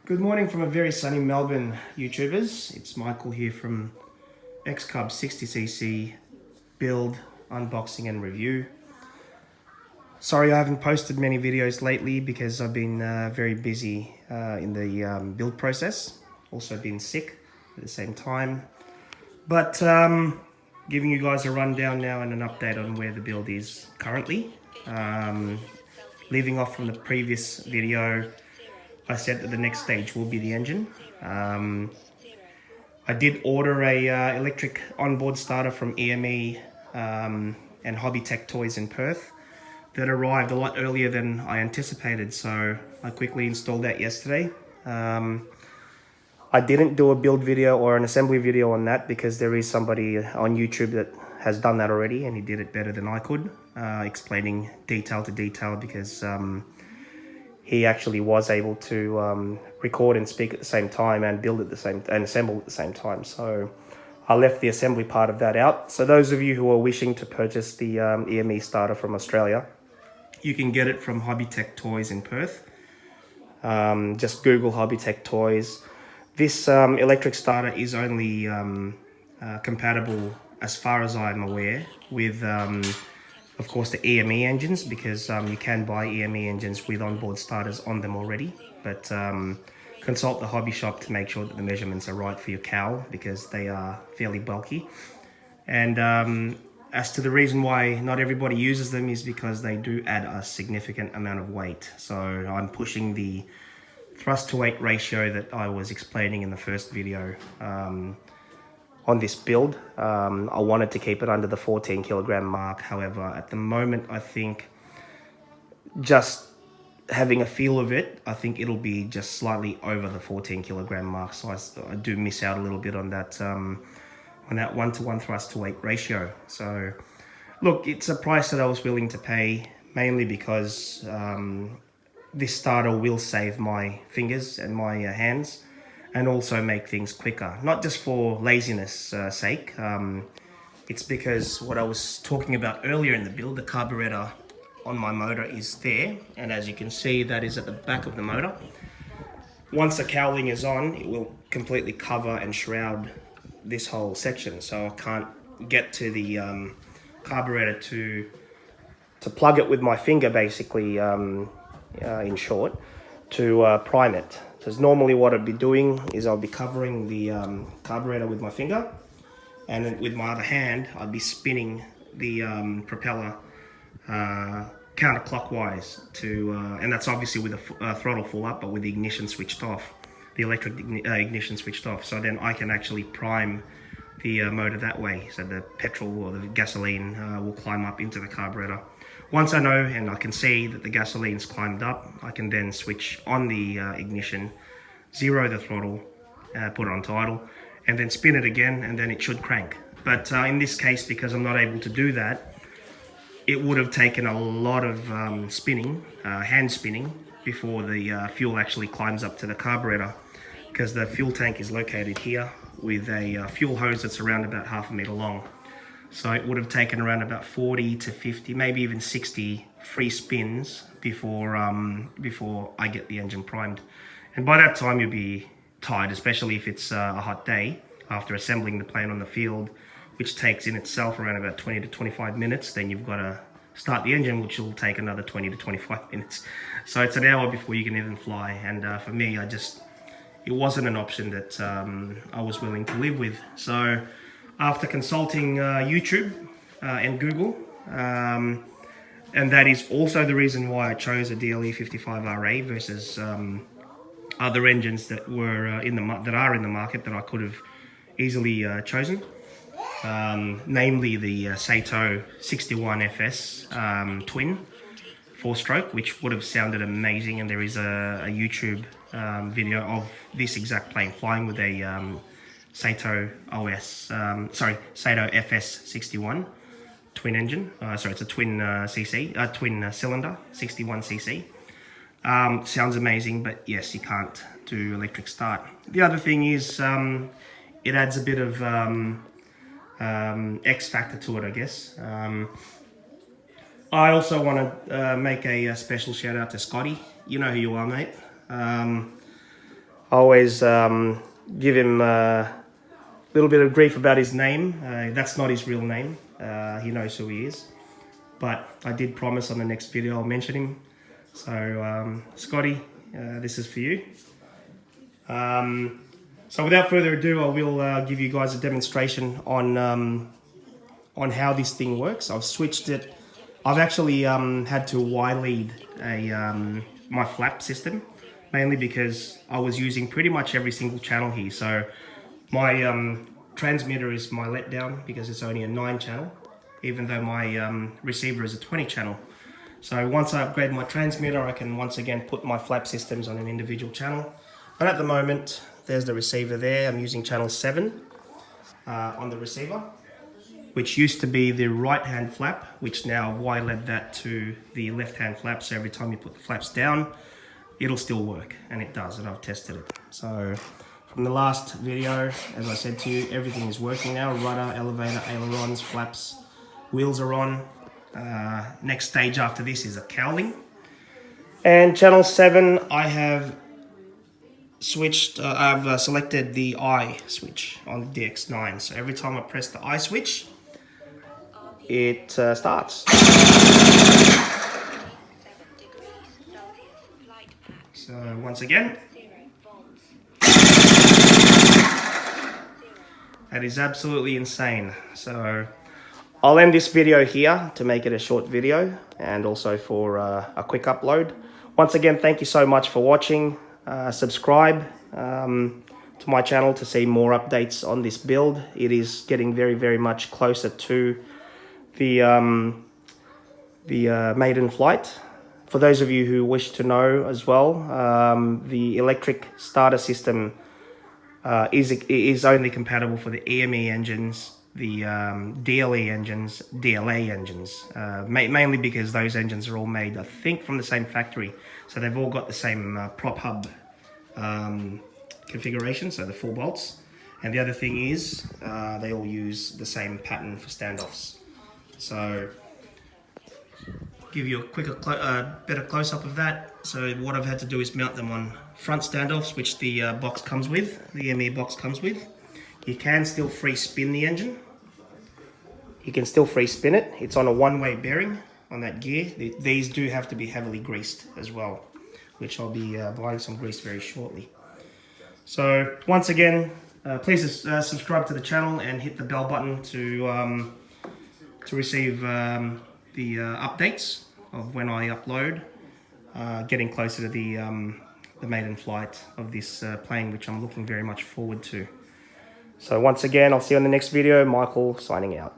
Good morning from a very sunny Melbourne, YouTubers. It's Michael here from Xcub 60cc build, unboxing and review. Sorry I haven't posted many videos lately because I've been very busy in the build process. Also been sick at the same time. But giving you guys a rundown now and an update on where the build is currently. Leaving off from the previous video, I said that the next stage will be the engine. I did order a electric onboard starter from EME and Hobby Tech Toys in Perth that arrived a lot earlier than I anticipated, so I quickly installed that yesterday. I didn't do a build video or an assembly video on that because there is somebody on YouTube that has done that already and he did it better than I could, explaining detail to detail because he actually was able to record and speak at the same time and build at the same and assemble at the same time. So I left the assembly part of that out. So those of you who are wishing to purchase the EME starter from Australia, you can get it from Hobby Tech Toys in Perth. Just Google Hobby Tech Toys. This electric starter is only compatible, as far as I'm aware, with of course the EME engines, because you can buy EME engines with onboard starters on them already, but consult the hobby shop to make sure that the measurements are right for your cowl because they are fairly bulky. And as to the reason why not everybody uses them is because they do add a significant amount of weight. So I'm pushing the thrust to weight ratio that I was explaining in the first video on this build. I wanted to keep it under the 14 kilogram mark. However, at the moment, I think just having a feel of it, I think it'll be just slightly over the 14 kilogram mark. So I do miss out a little bit on that 1-to-1 thrust to weight ratio. So look, it's a price that I was willing to pay, mainly because this starter will save my fingers and my hands, and also make things quicker, not just for laziness sake. It's because what I was talking about earlier in the build, the carburetor on my motor is there, and as you can see, that is at the back of the motor. Once the cowling is on, it will completely cover and shroud this whole section, so I can't get to the carburetor to plug it with my finger, basically, in short, to prime it. Because normally what I'd be doing is I'll be covering the carburetor with my finger, and then with my other hand I'd be spinning the propeller counterclockwise to, and that's obviously with the throttle full up, but with the ignition switched off, the electric ignition switched off. So then I can actually prime the motor that way, so the petrol or the gasoline will climb up into the carburetor. Once I know and I can see that the gasoline's climbed up, I can then switch on the ignition, zero the throttle, put it on idle, and then spin it again, and then it should crank. But in this case, because I'm not able to do that, it would have taken a lot of spinning, hand spinning, before the fuel actually climbs up to the carburetor, because the fuel tank is located here with a fuel hose that's around about 1/2 meter long. So it would have taken around about 40 to 50, maybe even 60 free spins before I get the engine primed. And by that time you'll be tired, especially if it's a hot day after assembling the plane on the field, which takes in itself around about 20 to 25 minutes. Then you've got to start the engine, which will take another 20 to 25 minutes. So it's an hour before you can even fly. And for me, it wasn't an option that I was willing to live with. So after consulting YouTube and Google, and that is also the reason why I chose a DLE 55RA versus other engines that were that are in the market that I could have easily chosen, namely the Sato 61FS twin 4-stroke, which would have sounded amazing. And there is a YouTube video of this exact plane flying with a Sato FS61 twin engine. It's a twin twin cylinder, 61cc. Sounds amazing, but yes, you can't do electric start. The other thing is it adds a bit of X factor to it, I guess. I also want to make a special shout out to Scotty. You know who you are, mate. I always give him a little bit of grief about his name. That's not his real name. He knows who he is. But I did promise on the next video I'll mention him. So Scotty, this is for you. So without further ado, I will give you guys a demonstration on how this thing works. I've switched it. I've actually had to Y-lead my flap system, mainly because I was using pretty much every single channel here. So my transmitter is my letdown because it's only a 9 channel, even though my receiver is a 20 channel. So once I upgrade my transmitter, I can once again put my flap systems on an individual channel. But at the moment, there's the receiver there. I'm using channel 7 on the receiver, which used to be the right-hand flap, which now I've Y-led that to the left-hand flap. So every time you put the flaps down, it'll still work, and it does, and I've tested it. So from the last video, as I said to you, everything is working now. Rudder, elevator, ailerons, flaps, wheels are on. Next stage after this is a cowling. And channel 7, I have switched, I've selected the I switch on the DX9. So every time I press the I switch, it starts. So once again, that is absolutely insane. So I'll end this video here to make it a short video and also for a quick upload. Once again, thank you so much for watching. Subscribe to my channel to see more updates on this build. It is getting very, very much closer to the maiden flight. For those of you who wish to know as well, the electric starter system is only compatible for the EME engines, the DLE engines, DLA engines, mainly because those engines are all made, I think, from the same factory. So they've all got the same prop hub configuration, so the 4 bolts. And the other thing is, they all use the same pattern for standoffs. So give you a quicker, better close-up of that. So what I've had to do is mount them on front standoffs, which the box comes with, the ME box comes with. You can still free spin the engine. You can still free spin it. It's on a one-way bearing on that gear. These do have to be heavily greased as well, which I'll be buying some grease very shortly. So once again, please subscribe to the channel and hit the bell button to receive the updates of when I upload. Getting closer to the maiden flight of this plane, which I'm looking very much forward to. So once again, I'll see you on the next video. Michael signing out.